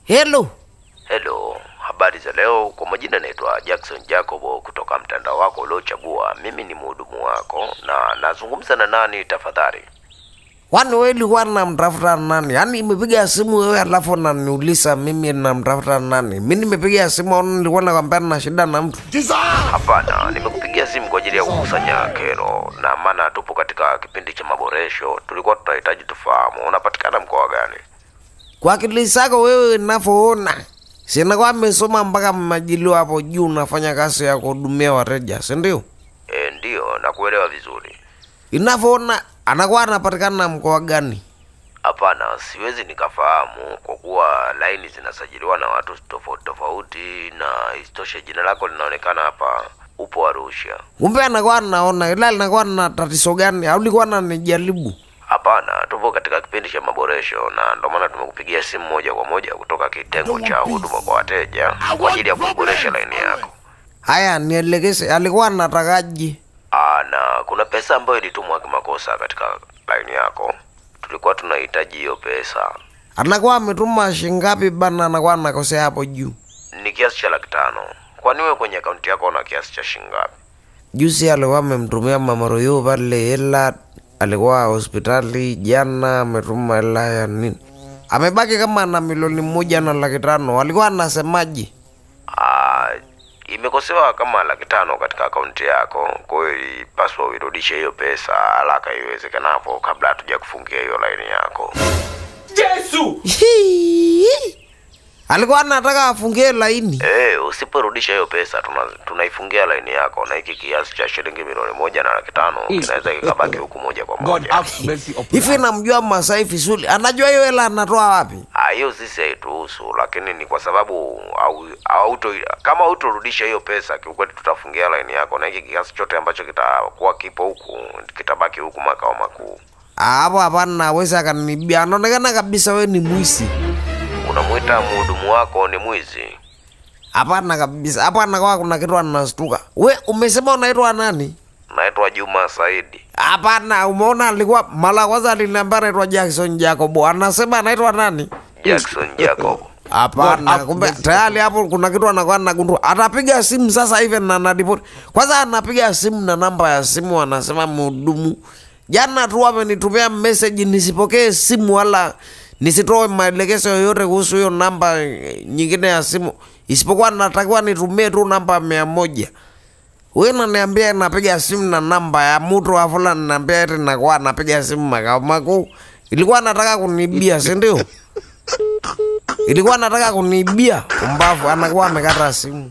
Hello. Hello, habari za leo. Kwa majina naitwa Jackson Jacobo kutoka mtandao wako uliochagua. Mimi ni mhudumu wako na nazungumza na nani tafadhali? Kwani wewe ulikuwa unamtafuta nani? Yaani nimepiga simu wewe alafu unaniuliza mimi namtafuta nani? Mimi nimepiga simu au nilikuwa nakwambia na shida na mtu? Hapana, nimekupigia simu kwa ajili ya kukusanya kero, na maana tupo katika kipindi cha maboresho. Tulikuwa tunahitaji tufahamu unapatikana mkoa gani? Kwa akili zako wewe ninavyoona, sina kwa nimesoma mpaka majilio hapo juu unafanya kazi ya kuhudumia wateja, si ndio? Ndio, nakuelewa vizuri. Ninavyoona anakuwa anapatikana mkoa gani? Hapana, siwezi nikafahamu kwa kuwa laini zinasajiliwa na watu tofauti tofauti, na isitoshe jina lako linaonekana hapa upo Arusha. Kumbe anakuwa anaona, ila anakuwa na tatizo gani? Au ulikuwa unanijaribu? Hapana, tupo katika kipindi cha maboresho na ndio maana tumekupigia simu moja kwa moja kutoka kitengo cha huduma kwa wateja kwa ajili ya kuboresha laini yako. Haya, nielekeze, alikuwa anatakaje? Na kuna pesa ambayo ilitumwa kimakosa katika laini yako. Tulikuwa tunahitaji hiyo pesa. Anakuwa ametuma shingapi bana, anakuwa anakosea hapo juu? Ni kiasi cha 500,000. Kwani wewe kwenye akaunti yako una kiasi cha shingapi? Juzi alikuwa amemtumia mama Royo pale hela, alikuwa hospitali jana, ametuma hela ya nini? Amebaki kama na 1,500,000. Alikuwa anasemaje? Imekosewa kama 500,000 katika akaunti yako. Kwa hiyo ilipaswa uirudishe hiyo pesa haraka iwezekanavyo kabla hatuja kufungia hiyo laini yako. Yesu! Alikuwa anataka afungie laini. Usiporudisha hiyo pesa tunaifungia laini yako, na hiki kiasi cha shilingi 1,500,000 kinaweza kikabaki huku moja kwa moja. Hivi namjua Masai vizuri. Anajua hiyo hela anatoa wapi? Hiyo sisi haituhusu, lakini ni kwa sababu kama hutorudisha hiyo pesa, kiukweli tutafungia laini yako, na hiki kiasi chote ambacho kitakuwa kipo huku kitabaki huku makao makuu. Hapo hapana, naweza kanibia. Anaonekana kabisa wewe ni mwizi. Unamuita mhudumu wako ni mwizi? Hapana kabisa. Hapo anakuwa kuna kitu anastuka. We umesema unaitwa nani? Naitwa Juma Saidi. Hapana, umeona alikuwa mara kwanza aliniambia anaitwa Jackson Jacobo. Anasema anaitwa nani? Jackson Jacobo. Hapana, kumbe tayari hapo kuna kitu anakuwa anagundua. Atapiga simu sasa hivi na anaripoti. Kwanza anapiga simu na namba ya simu anasema mhudumu. Jana tu amenitumia message nisipokee simu wala nisitoe maelekezo yoyote kuhusu hiyo namba nyingine ya simu, isipokuwa natakiwa nitumie tu namba 100. Wewe unaniambia napiga simu na namba ya mtu afula, ninaniambia eti nakuwa napiga simu makao makuu. Ilikuwa nataka kunibia, si ndio? Ilikuwa nataka kunibia. Mbavu anakuwa amekata simu.